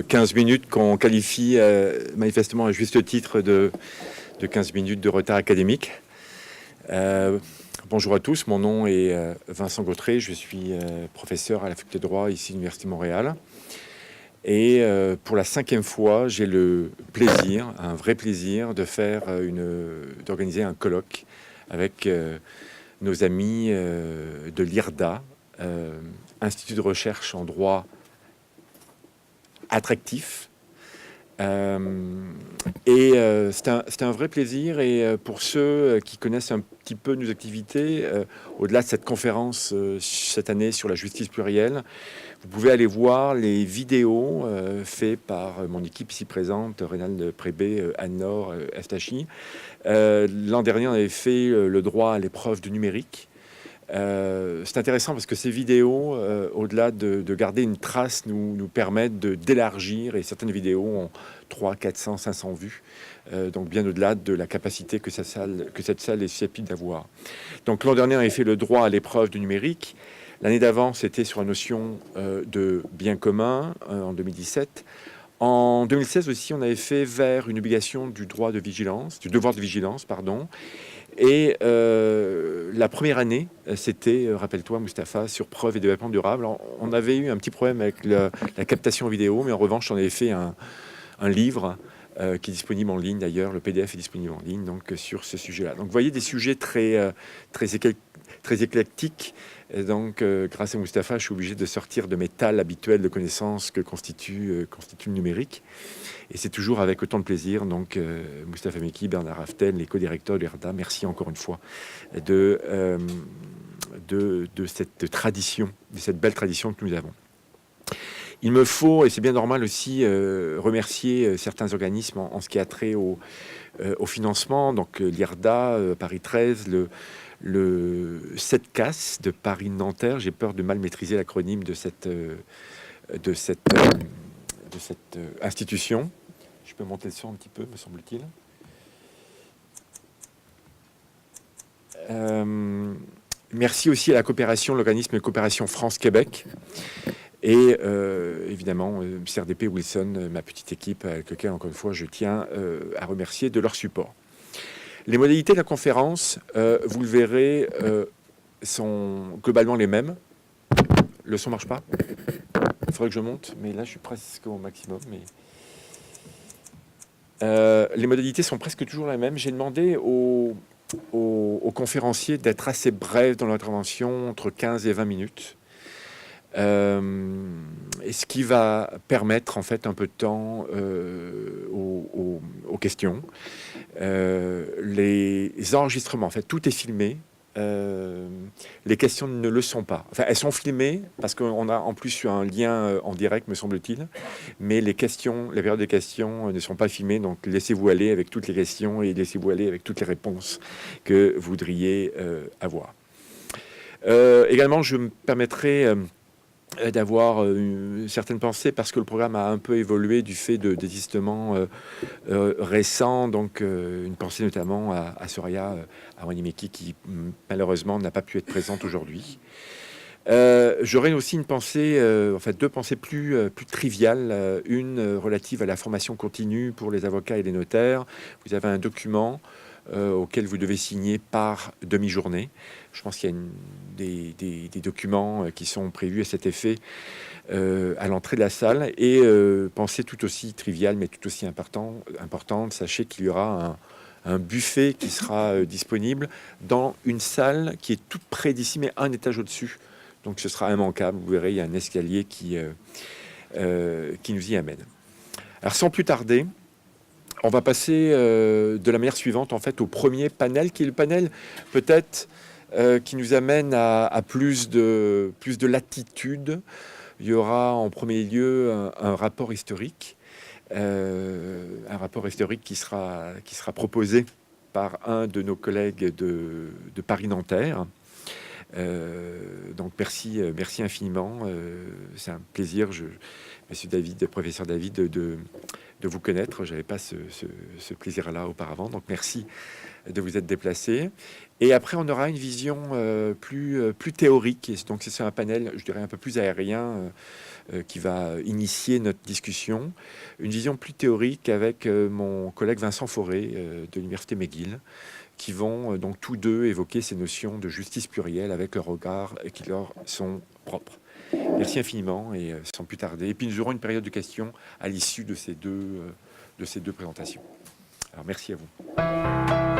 15 minutes qu'on qualifie manifestement à juste titre de 15 minutes de retard académique. Bonjour à tous, mon nom est Vincent Gautré, je suis professeur à la faculté de droit ici à l'Université de Montréal. Et pour la 5e fois, j'ai le plaisir, un vrai plaisir, d'organiser un colloque avec nos amis de l'IRDA, Institut de recherche en droit attractif. C'est un vrai plaisir, et pour ceux qui connaissent un petit peu nos activités, au-delà de cette conférence cette année sur la justice plurielle, vous pouvez aller voir les vidéos faites par mon équipe ici présente, Reynald Prébé, Anne-Laure Estachi. L'an dernier, on avait fait le droit à l'épreuve du numérique. C'est intéressant parce que ces vidéos, au-delà de garder une trace, nous permettent d'élargir, et certaines vidéos ont 300, 400, 500 vues, donc bien au-delà de la capacité que cette salle est susceptible d'avoir. Donc l'an dernier, on avait fait le droit à l'épreuve du numérique. L'année d'avant, c'était sur la notion de bien commun, en 2017. En 2016 aussi, on avait fait vers une obligation du devoir de vigilance, pardon. Et la première année, c'était, rappelle-toi Mustapha, sur preuve et développement durable. On avait eu un petit problème avec la captation vidéo, mais en revanche, on avait fait un livre qui est disponible en ligne d'ailleurs. Le PDF est disponible en ligne, donc sur ce sujet-là. Donc vous voyez des sujets très éclectiques. Et donc, grâce à Mustapha, je suis obligé de sortir de mes talles habituelles de connaissances que constitue le numérique. Et c'est toujours avec autant de plaisir. Donc, Mustapha Meki, Bernard Raftel, les co-directeurs de l'IRDA, merci encore une fois de cette tradition, de cette belle tradition que nous avons. Il me faut, et c'est bien normal aussi, remercier certains organismes en ce qui a trait au financement. Donc, l'IRDA, Paris 13, le 7CAS de Paris-Nanterre. J'ai peur de mal maîtriser l'acronyme de cette institution. Je peux monter le son un petit peu, me semble-t-il. Merci aussi à la coopération, l'organisme de coopération France-Québec. Et évidemment, CRDP Wilson, ma petite équipe, avec laquelle, encore une fois, je tiens à remercier de leur support. Les modalités de la conférence, vous le verrez, sont globalement les mêmes. Le son ne marche pas. Il faudrait que je monte, mais là, je suis presque au maximum. Les modalités sont presque toujours les mêmes. J'ai demandé aux conférenciers d'être assez brefs dans l'intervention, entre 15 et 20 minutes. Et ce qui va permettre en fait un peu de temps aux questions. Les enregistrements, en fait, tout est filmé. Les questions ne le sont pas. Enfin, elles sont filmées parce qu'on a en plus un lien en direct, me semble-t-il. Mais les périodes des questions ne sont pas filmées. Donc, laissez-vous aller avec toutes les questions et laissez-vous aller avec toutes les réponses que vous voudriez avoir. Également, je me permettrai d'avoir certaines pensées parce que le programme a un peu évolué du fait de désistements récents. Donc, une pensée notamment à Soraya Awanimeki qui malheureusement n'a pas pu être présente aujourd'hui. J'aurais aussi une pensée, en fait deux pensées plus triviales. Une relative à la formation continue pour les avocats et les notaires. Vous avez un document auquel vous devez signer par demi-journée. Je pense qu'il y a des documents qui sont prévus à cet effet à l'entrée de la salle. Et pensée tout aussi triviale, mais tout aussi importante, sachez qu'il y aura un buffet qui sera disponible dans une salle qui est toute près d'ici, mais un étage au-dessus. Donc ce sera immanquable. Vous verrez, il y a un escalier qui nous y amène. Alors sans plus tarder, on va passer de la manière suivante en fait au premier panel, qui est le panel peut-être qui nous amène à plus de latitude. Il y aura en premier lieu un rapport historique, qui sera proposé par un de nos collègues de Paris-Nanterre. Donc merci infiniment. C'est un plaisir, Monsieur David, professeur David, de vous connaître. J'avais pas ce plaisir-là auparavant. Donc merci de vous être déplacé. Et après, on aura une vision plus théorique. Et donc c'est un panel, je dirais, un peu plus aérien qui va initier notre discussion. Une vision plus théorique avec mon collègue Vincent Fauré de l'Université McGill, qui vont donc tous deux évoquer ces notions de justice plurielle avec leur regard qui leur sont propres. Merci infiniment et sans plus tarder. Et puis nous aurons une période de questions à l'issue de ces deux présentations. Alors merci à vous.